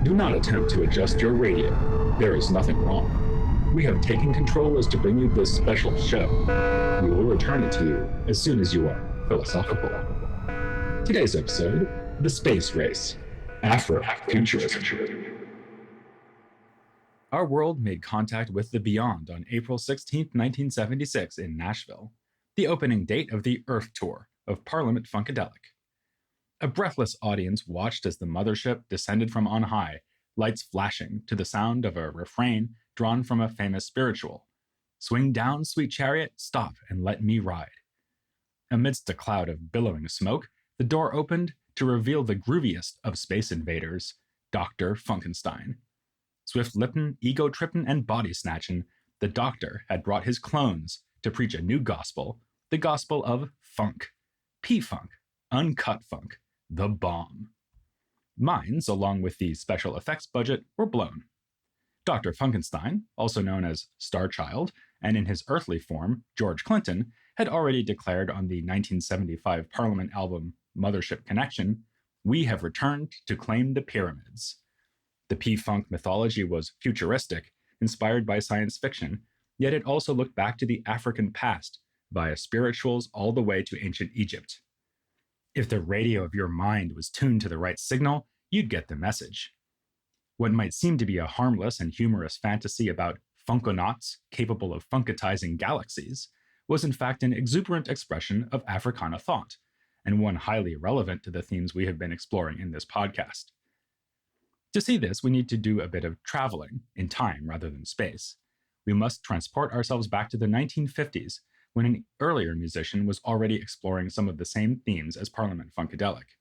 Do not attempt to adjust your radio. There is nothing wrong. We have taken control as to bring you this special show. We will return it to you as soon as you are philosophical. Today's episode, The Space Race, Afrofuturism. Our world made contact with the beyond on April 16, 1976 in Nashville, the opening date of the Earth Tour of Parliament-Funkadelic. A breathless audience watched as the mothership descended from on high, lights flashing to the sound of a refrain drawn from a famous spiritual. Swing down, sweet chariot, stop and let me ride. Amidst a cloud of billowing smoke, the door opened to reveal the grooviest of space invaders, Dr. Funkenstein. Swift-lippin', ego-trippin', and body-snatchin', the Doctor had brought his clones to preach a new gospel, the gospel of funk. P-funk, uncut funk, the bomb. Minds, along with the special effects budget, were blown. Dr. Funkenstein, also known as Starchild, and in his earthly form, George Clinton, had already declared on the 1975 Parliament album Mothership Connection, "We have returned to claim the pyramids." The P-funk mythology was futuristic, inspired by science fiction, yet it also looked back to the African past, via spirituals all the way to ancient Egypt. If the radio of your mind was tuned to the right signal, you'd get the message. What might seem to be a harmless and humorous fantasy about funkonauts capable of funkatizing galaxies was in fact an exuberant expression of Africana thought, and one highly relevant to the themes we have been exploring in this podcast. To see this, we need to do a bit of traveling, in time rather than space. We must transport ourselves back to the 1950s, when an earlier musician was already exploring some of the same themes as Parliament-Funkadelic.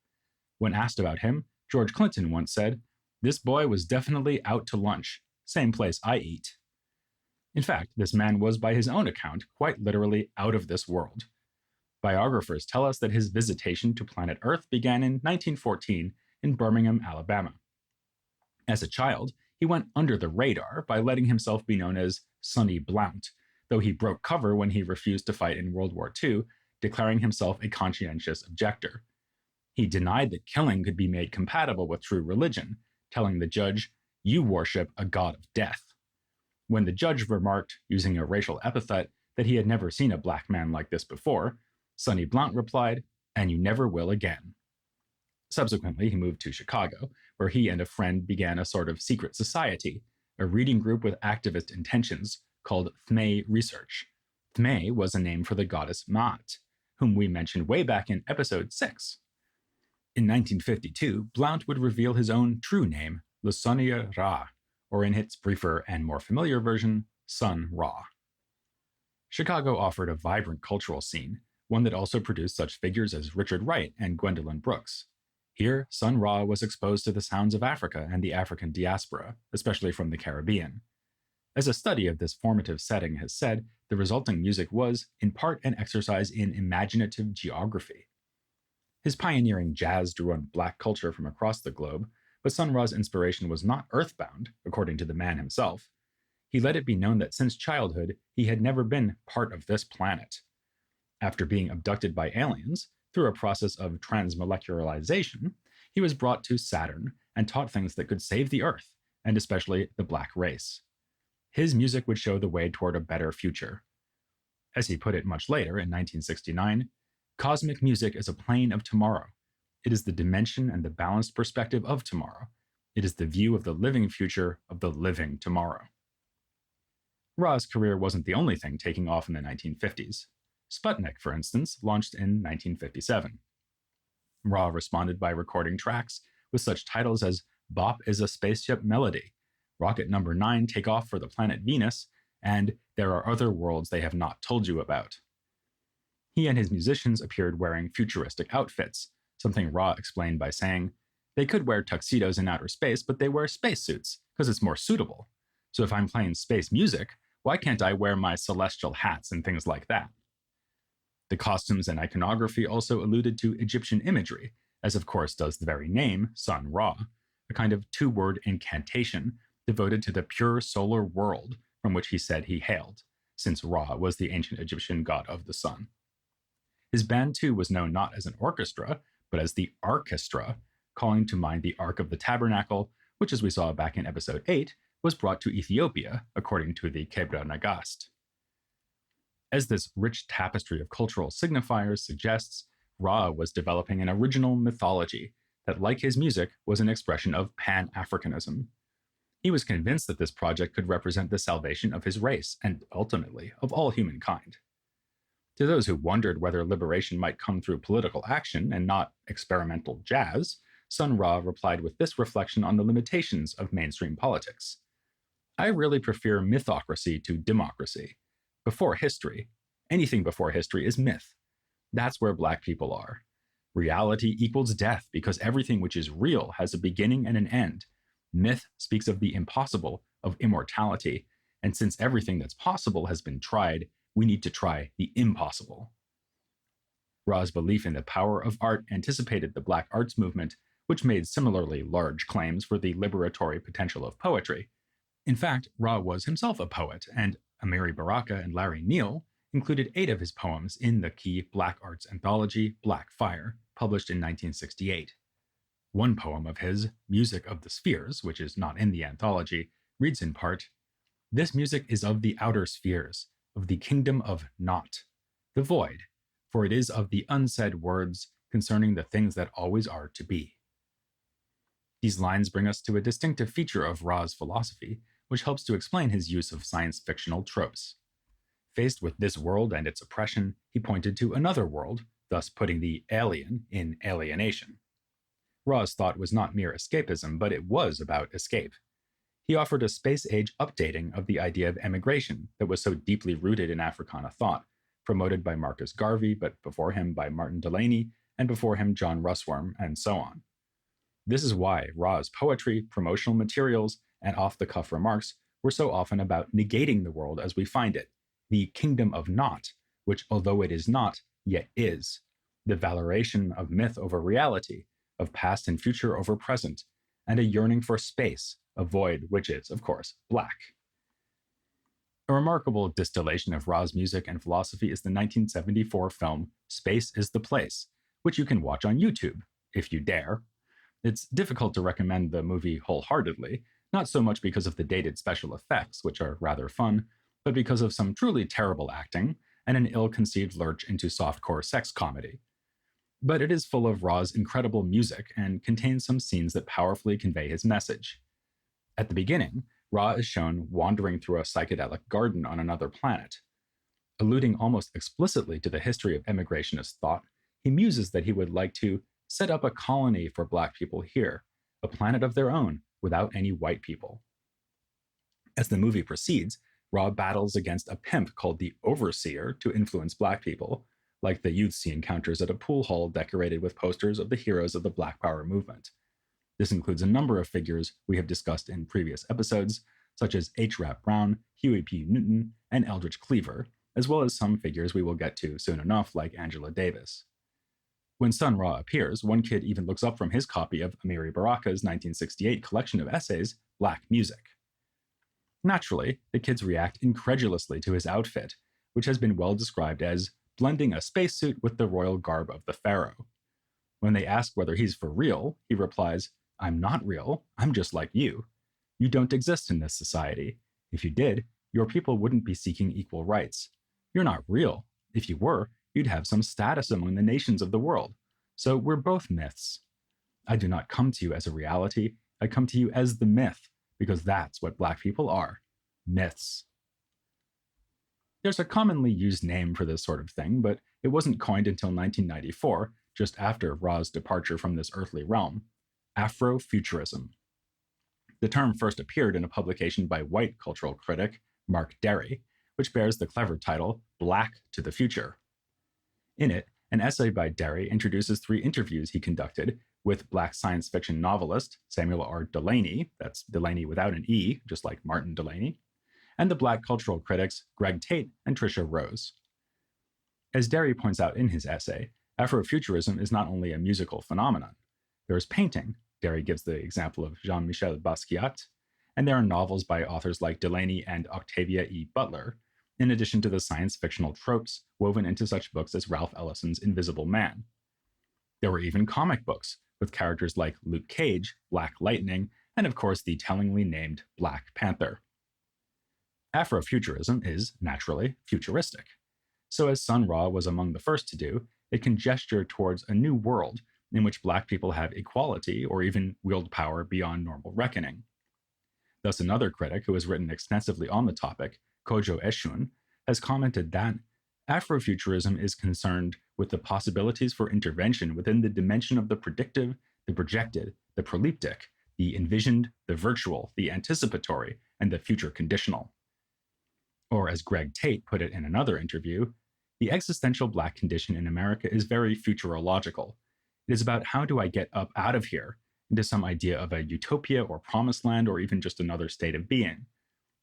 When asked about him, George Clinton once said, "This boy was definitely out to lunch, same place I eat." In fact, this man was, by his own account, quite literally out of this world. Biographers tell us that his visitation to planet Earth began in 1914 in Birmingham, Alabama. As a child, he went under the radar by letting himself be known as Sonny Blount, though he broke cover when he refused to fight in World War II, declaring himself a conscientious objector. He denied that killing could be made compatible with true religion, telling the judge, "You worship a god of death." When the judge remarked, using a racial epithet, that he had never seen a black man like this before, Sonny Blount replied, "And you never will again." Subsequently, he moved to Chicago, where he and a friend began a sort of secret society, a reading group with activist intentions called Thmé Research. Thmé was a name for the goddess Maat, whom we mentioned way back in episode 6. In 1952, Blount would reveal his own true name, Lusonia Ra, or in its briefer and more familiar version, Sun Ra. Chicago offered a vibrant cultural scene, one that also produced such figures as Richard Wright and Gwendolyn Brooks. Here, Sun Ra was exposed to the sounds of Africa and the African diaspora, especially from the Caribbean. As a study of this formative setting has said, the resulting music was, in part, an exercise in imaginative geography. His pioneering jazz drew on black culture from across the globe, but Sun Ra's inspiration was not earthbound, according to the man himself. He let it be known that since childhood, he had never been part of this planet. After being abducted by aliens, through a process of transmolecularization, he was brought to Saturn and taught things that could save the Earth, and especially the black race. His music would show the way toward a better future. As he put it much later, in 1969, "Cosmic music is a plane of tomorrow. It is the dimension and the balanced perspective of tomorrow. It is the view of the living future of the living tomorrow." Ra's career wasn't the only thing taking off in the 1950s. Sputnik, for instance, launched in 1957. Ra responded by recording tracks with such titles as "Bop is a Spaceship Melody," "Rocket Number 9 Take Off for the Planet Venus," and "There Are Other Worlds They Have Not Told You About." He and his musicians appeared wearing futuristic outfits, something Ra explained by saying, "They could wear tuxedos in outer space, but they wear spacesuits, because it's more suitable. So if I'm playing space music, why can't I wear my celestial hats and things like that?" The costumes and iconography also alluded to Egyptian imagery, as of course does the very name, Sun Ra, a kind of two-word incantation devoted to the pure solar world from which he said he hailed, since Ra was the ancient Egyptian god of the sun. His band, too, was known not as an orchestra, but as the Arkestra, calling to mind the Ark of the Tabernacle, which, as we saw back in episode 8, was brought to Ethiopia, according to the Kebra Nagast. As this rich tapestry of cultural signifiers suggests, Ra was developing an original mythology that, like his music, was an expression of Pan-Africanism. He was convinced that this project could represent the salvation of his race and, ultimately, of all humankind. To those who wondered whether liberation might come through political action and not experimental jazz, Sun Ra replied with this reflection on the limitations of mainstream politics. I really prefer mythocracy to democracy. Before history, anything before history is myth. That's where Black people are. Reality equals death because everything which is real has a beginning and an end. Myth speaks of the impossible, of immortality, and since everything that's possible has been tried, we need to try the impossible. Ra's belief in the power of art anticipated the Black arts movement, which made similarly large claims for the liberatory potential of poetry. In fact, Ra was himself a poet, and Amiri Baraka and Larry Neal included 8 of his poems in the key Black arts anthology Black Fire, published in 1968. One poem of his, Music of the Spheres, which is not in the anthology, reads in part, "This music is of the outer spheres, of the kingdom of naught, the void, for it is of the unsaid words concerning the things that always are to be." These lines bring us to a distinctive feature of Ra's philosophy, which helps to explain his use of science-fictional tropes. Faced with this world and its oppression, he pointed to another world, thus putting the alien in alienation. Ra's thought was not mere escapism, but it was about escape. He offered a space-age updating of the idea of emigration that was so deeply rooted in Africana thought, promoted by Marcus Garvey, but before him by Martin Delany, and before him John Russwurm, and so on. This is why Ra's poetry, promotional materials, and off-the-cuff remarks were so often about negating the world as we find it, the kingdom of naught, which, although it is not, yet is, the valorization of myth over reality, of past and future over present, and a yearning for space, a void which is, of course, black. A remarkable distillation of Ra's music and philosophy is the 1974 film Space is the Place, which you can watch on YouTube, if you dare. It's difficult to recommend the movie wholeheartedly, not so much because of the dated special effects, which are rather fun, but because of some truly terrible acting and an ill-conceived lurch into softcore sex comedy. But it is full of Ra's incredible music and contains some scenes that powerfully convey his message. At the beginning, Ra is shown wandering through a psychedelic garden on another planet. Alluding almost explicitly to the history of emigrationist thought, he muses that he would like to set up a colony for Black people here, a planet of their own, without any white people. As the movie proceeds, Ra battles against a pimp called the Overseer to influence Black people, like the youths he encounters at a pool hall decorated with posters of the heroes of the Black Power movement. This includes a number of figures we have discussed in previous episodes, such as H. Rap Brown, Huey P. Newton, and Eldridge Cleaver, as well as some figures we will get to soon enough, like Angela Davis. When Sun Ra appears, one kid even looks up from his copy of Amiri Baraka's 1968 collection of essays, Black Music. Naturally, the kids react incredulously to his outfit, which has been well described as blending a spacesuit with the royal garb of the pharaoh. When they ask whether he's for real, he replies, "I'm not real, I'm just like you. You don't exist in this society. If you did, your people wouldn't be seeking equal rights. You're not real. If you were, you'd have some status among the nations of the world. So we're both myths. I do not come to you as a reality, I come to you as the myth, because that's what Black people are, myths." There's a commonly used name for this sort of thing, but it wasn't coined until 1994, just after Ra's departure from this earthly realm: Afrofuturism. The term first appeared in a publication by white cultural critic Mark Derry, which bears the clever title Black to the Future. In it, an essay by Derry introduces 3 interviews he conducted with Black science fiction novelist Samuel R. Delany, that's Delany without an E, just like Martin Delany, and the Black cultural critics Greg Tate and Tricia Rose. As Derry points out in his essay, Afrofuturism is not only a musical phenomenon. There is painting. Derry gives the example of Jean-Michel Basquiat, and there are novels by authors like Delany and Octavia E. Butler, in addition to the science fictional tropes woven into such books as Ralph Ellison's Invisible Man. There were even comic books, with characters like Luke Cage, Black Lightning, and of course the tellingly named Black Panther. Afrofuturism is, naturally, futuristic. So as Sun Ra was among the first to do, it can gesture towards a new world in which Black people have equality or even wield power beyond normal reckoning. Thus, another critic who has written extensively on the topic, Kojo Eshun, has commented that Afrofuturism is concerned with the possibilities for intervention within the dimension of the predictive, the projected, the proleptic, the envisioned, the virtual, the anticipatory, and the future conditional. Or as Greg Tate put it in another interview, the existential Black condition in America is very futurological. It is about how do I get up out of here into some idea of a utopia or promised land or even just another state of being.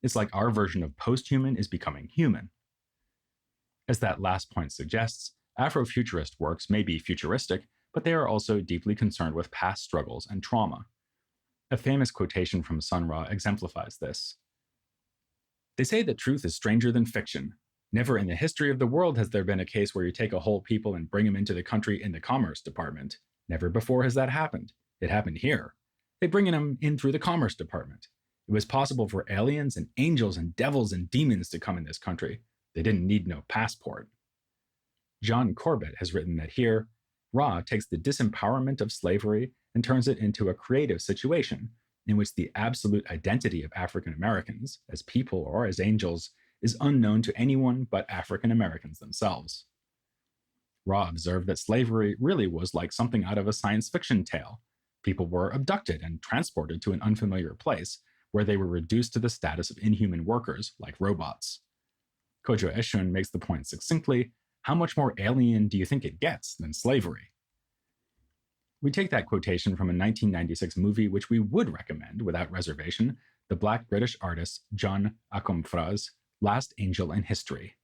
It's like our version of post-human is becoming human. As that last point suggests, Afrofuturist works may be futuristic, but they are also deeply concerned with past struggles and trauma. A famous quotation from Sun Ra exemplifies this. They say that truth is stranger than fiction. Never in the history of the world has there been a case where you take a whole people and bring them into the country in the Commerce Department. Never before has that happened. It happened here. They bring them in through the Commerce Department. It was possible for aliens and angels and devils and demons to come in this country. They didn't need no passport. John Corbett has written that here, Ra takes the disempowerment of slavery and turns it into a creative situation in which the absolute identity of African Americans, as people or as angels, is unknown to anyone but African Americans themselves. Ra observed that slavery really was like something out of a science fiction tale. People were abducted and transported to an unfamiliar place where they were reduced to the status of inhuman workers, like robots. Kojo Eshun makes the point succinctly, how much more alien do you think it gets than slavery? We take that quotation from a 1996 movie which we would recommend, without reservation, the Black British artist John Akomfra's Last Angel in History.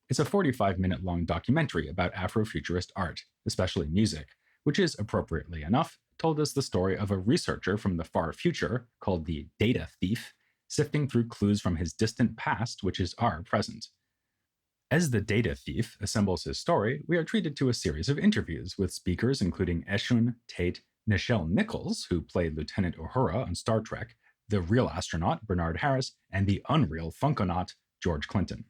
It's a 45-minute long documentary about Afrofuturist art, especially music, which is, appropriately enough, told us the story of a researcher from the far future, called the Data Thief, sifting through clues from his distant past, which is our present. As the Data Thief assembles his story, we are treated to a series of interviews with speakers including Eshun, Tate, Nichelle Nichols, who played Lieutenant Uhura on Star Trek, the real astronaut Bernard Harris, and the unreal Funkonaut George Clinton.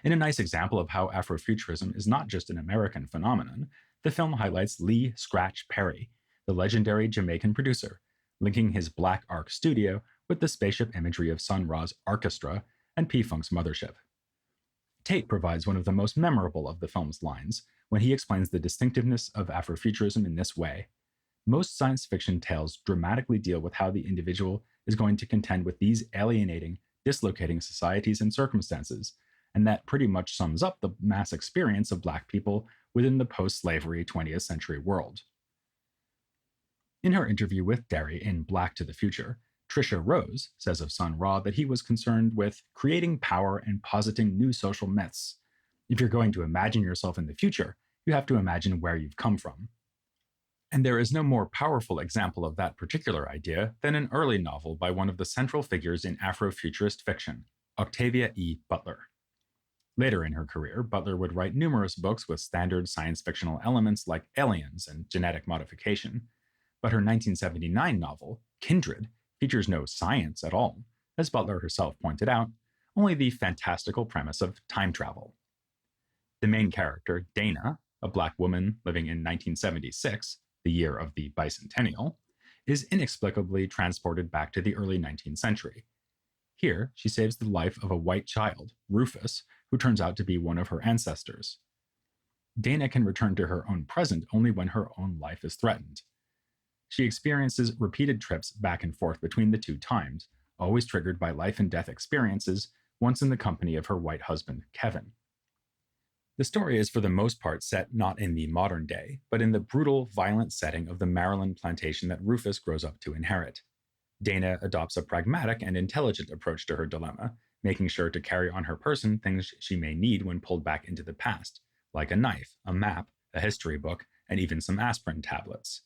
In a nice example of how Afrofuturism is not just an American phenomenon, the film highlights Lee Scratch Perry, the legendary Jamaican producer, linking his Black Ark studio with the spaceship imagery of Sun Ra's orchestra and P-Funk's mothership. Tate provides one of the most memorable of the film's lines when he explains the distinctiveness of Afrofuturism in this way. Most science fiction tales dramatically deal with how the individual is going to contend with these alienating, dislocating societies and circumstances, and that pretty much sums up the mass experience of Black people within the post-slavery 20th century world. In her interview with Derry in Black to the Future, Tricia Rose says of Sun Ra that he was concerned with creating power and positing new social myths. If you're going to imagine yourself in the future, you have to imagine where you've come from. And there is no more powerful example of that particular idea than an early novel by one of the central figures in Afrofuturist fiction, Octavia E. Butler. Later in her career, Butler would write numerous books with standard science fictional elements like aliens and genetic modification, but her 1979 novel, Kindred, features no science at all, as Butler herself pointed out, only the fantastical premise of time travel. The main character, Dana, a Black woman living in 1976, the year of the bicentennial, is inexplicably transported back to the early 19th century. Here, she saves the life of a white child, Rufus, who turns out to be one of her ancestors. Dana can return to her own present only when her own life is threatened. She experiences repeated trips back and forth between the two times, always triggered by life and death experiences, once in the company of her white husband, Kevin. The story is for the most part set not in the modern day, but in the brutal, violent setting of the Maryland plantation that Rufus grows up to inherit. Dana adopts a pragmatic and intelligent approach to her dilemma, making sure to carry on her person things she may need when pulled back into the past, like a knife, a map, a history book, and even some aspirin tablets.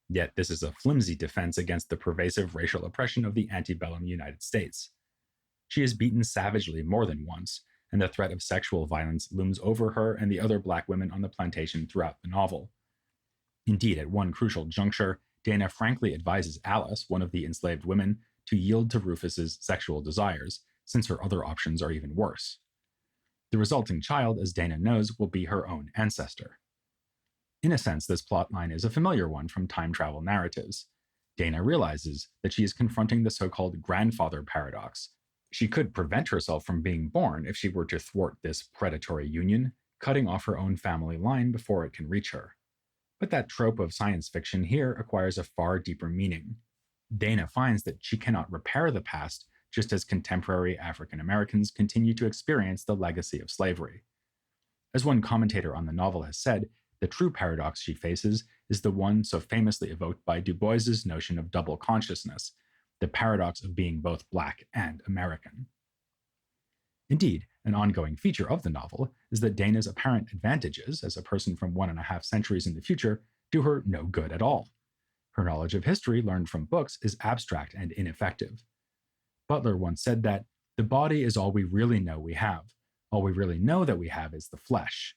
Yet this is a flimsy defense against the pervasive racial oppression of the antebellum United States. She is beaten savagely more than once, and the threat of sexual violence looms over her and the other Black women on the plantation throughout the novel. Indeed, at one crucial juncture, Dana frankly advises Alice, one of the enslaved women, to yield to Rufus's sexual desires, since her other options are even worse. The resulting child, as Dana knows, will be her own ancestor. In a sense, this plotline is a familiar one from time travel narratives. Dana realizes that she is confronting the so-called grandfather paradox. She could prevent herself from being born if she were to thwart this predatory union, cutting off her own family line before it can reach her. But that trope of science fiction here acquires a far deeper meaning. Dana finds that she cannot repair the past, just as contemporary African Americans continue to experience the legacy of slavery. As one commentator on the novel has said, the true paradox she faces is the one so famously evoked by Du Bois's notion of double consciousness, the paradox of being both Black and American. Indeed, an ongoing feature of the novel is that Dana's apparent advantages as a person from 1.5 centuries in the future do her no good at all. Her knowledge of history learned from books is abstract and ineffective. Butler once said that the body is all we really know we have. All we really know that we have is the flesh.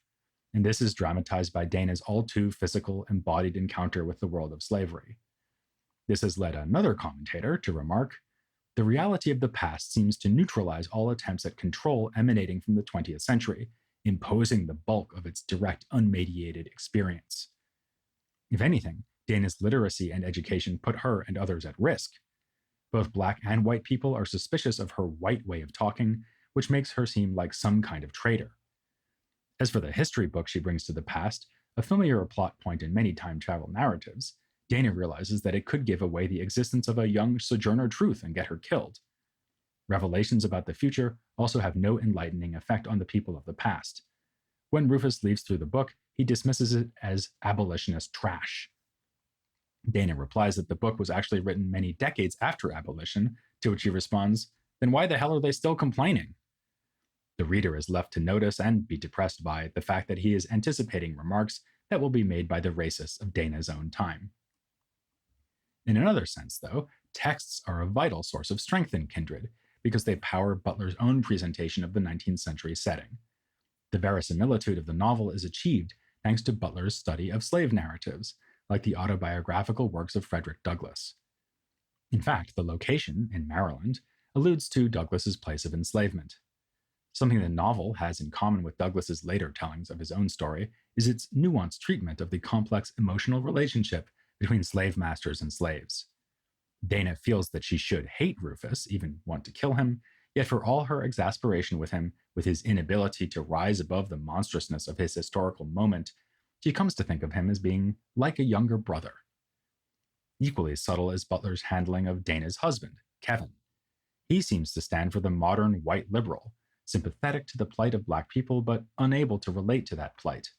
And this is dramatized by Dana's all too physical, embodied encounter with the world of slavery. This has led another commentator to remark, "The reality of the past seems to neutralize all attempts at control emanating from the 20th century, imposing the bulk of its direct, unmediated experience." If anything, Dana's literacy and education put her and others at risk. Both Black and white people are suspicious of her white way of talking, which makes her seem like some kind of traitor. As for the history book she brings to the past, a familiar plot point in many time travel narratives, Dana realizes that it could give away the existence of a young Sojourner Truth and get her killed. Revelations about the future also have no enlightening effect on the people of the past. When Rufus leaves through the book, he dismisses it as abolitionist trash. Dana replies that the book was actually written many decades after abolition, to which he responds, "Then why the hell are they still complaining?" The reader is left to notice and be depressed by the fact that he is anticipating remarks that will be made by the racists of Dana's own time. In another sense, though, texts are a vital source of strength in Kindred, because they power Butler's own presentation of the 19th century setting. The verisimilitude of the novel is achieved thanks to Butler's study of slave narratives, like the autobiographical works of Frederick Douglass. In fact, the location, in Maryland, alludes to Douglass's place of enslavement. Something the novel has in common with Douglass's later tellings of his own story is its nuanced treatment of the complex emotional relationship between slave masters and slaves. Dana feels that she should hate Rufus, even want to kill him, yet for all her exasperation with him, with his inability to rise above the monstrousness of his historical moment, she comes to think of him as being like a younger brother. Equally subtle is Butler's handling of Dana's husband, Kevin. He seems to stand for the modern white liberal, sympathetic to the plight of Black people but unable to relate to that plight.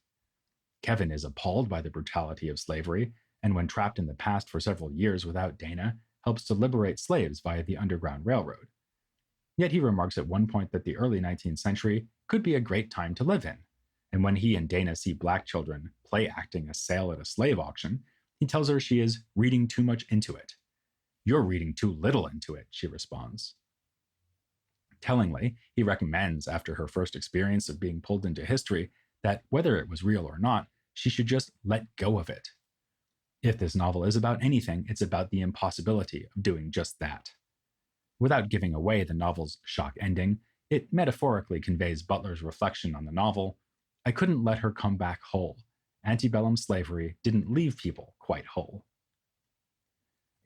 Kevin is appalled by the brutality of slavery, and when trapped in the past for several years without Dana, helps to liberate slaves via the Underground Railroad. Yet he remarks at one point that the early 19th century could be a great time to live in, and when he and Dana see Black children play acting a sale at a slave auction, he tells her she is reading too much into it. "You're reading too little into it," she responds. Tellingly, he recommends, after her first experience of being pulled into history, that whether it was real or not, she should just let go of it. If this novel is about anything, it's about the impossibility of doing just that. Without giving away the novel's shock ending, it metaphorically conveys Butler's reflection on the novel. "I couldn't let her come back whole. Antebellum slavery didn't leave people quite whole."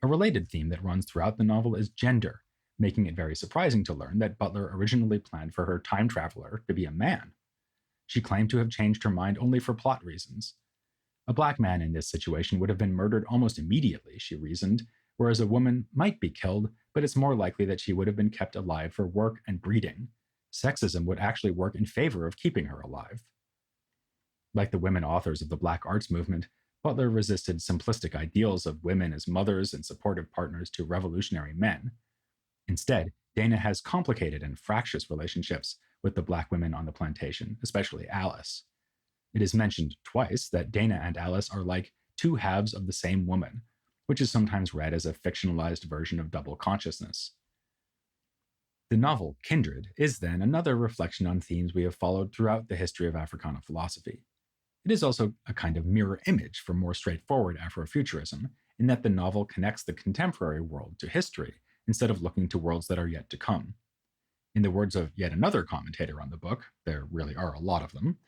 A related theme that runs throughout the novel is gender, making it very surprising to learn that Butler originally planned for her time traveler to be a man. She claimed to have changed her mind only for plot reasons. A Black man in this situation would have been murdered almost immediately, she reasoned, whereas a woman might be killed, but it's more likely that she would have been kept alive for work and breeding. Sexism would actually work in favor of keeping her alive. Like the women authors of the Black arts movement, Butler resisted simplistic ideals of women as mothers and supportive partners to revolutionary men. Instead, Dana has complicated and fractious relationships with the Black women on the plantation, especially Alice. It is mentioned twice that Dana and Alice are like two halves of the same woman, which is sometimes read as a fictionalized version of double consciousness. The novel Kindred is then another reflection on themes we have followed throughout the history of Africana philosophy. It is also a kind of mirror image for more straightforward Afrofuturism, in that the novel connects the contemporary world to history instead of looking to worlds that are yet to come. In the words of yet another commentator on the book, there really are a lot of them,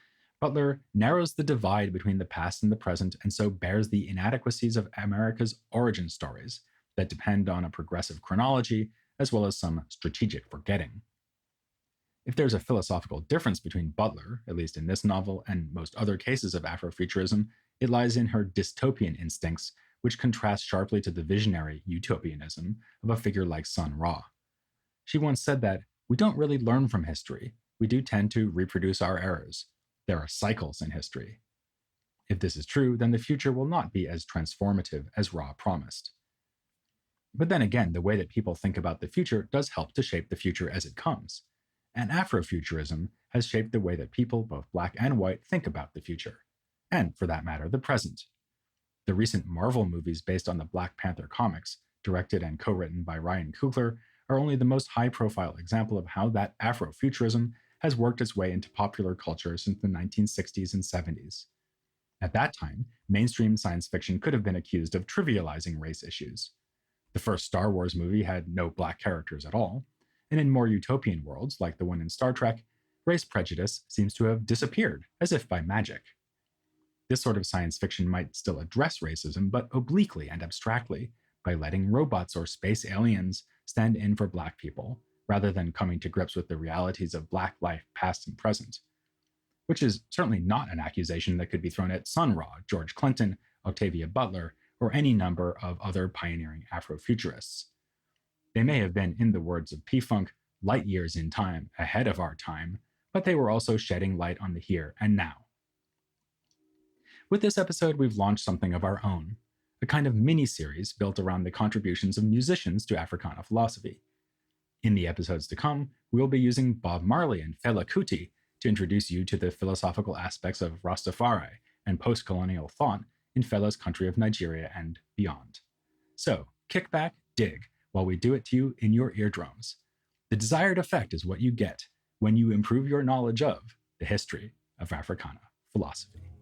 Butler narrows the divide between the past and the present and so bears the inadequacies of America's origin stories that depend on a progressive chronology as well as some strategic forgetting. If there's a philosophical difference between Butler, at least in this novel, and most other cases of Afrofuturism, it lies in her dystopian instincts, which contrast sharply to the visionary utopianism of a figure like Sun Ra. She once said that we don't really learn from history, we do tend to reproduce our errors. There are cycles in history. If this is true, then the future will not be as transformative as Ra promised. But then again, the way that people think about the future does help to shape the future as it comes. And Afrofuturism has shaped the way that people, both black and white, think about the future. And, for that matter, the present. The recent Marvel movies based on the Black Panther comics, directed and co-written by Ryan Coogler, are only the most high-profile example of how that Afrofuturism has worked its way into popular culture since the 1960s and 70s. At that time, mainstream science fiction could have been accused of trivializing race issues. The first Star Wars movie had no black characters at all, and in more utopian worlds, like the one in Star Trek, race prejudice seems to have disappeared, as if by magic. This sort of science fiction might still address racism, but obliquely and abstractly, by letting robots or space aliens stand in for black people, rather than coming to grips with the realities of black life past and present. Which is certainly not an accusation that could be thrown at Sun Ra, George Clinton, Octavia Butler, or any number of other pioneering Afrofuturists. They may have been, in the words of P-Funk, light years in time ahead of our time, but they were also shedding light on the here and now. With this episode, we've launched something of our own, a kind of mini-series built around the contributions of musicians to Africana philosophy. In the episodes to come, we'll be using Bob Marley and Fela Kuti to introduce you to the philosophical aspects of Rastafari and post-colonial thought in Fela's country of Nigeria and beyond. So, kick back, dig, while we do it to you in your eardrums. The desired effect is what you get when you improve your knowledge of the history of Africana philosophy.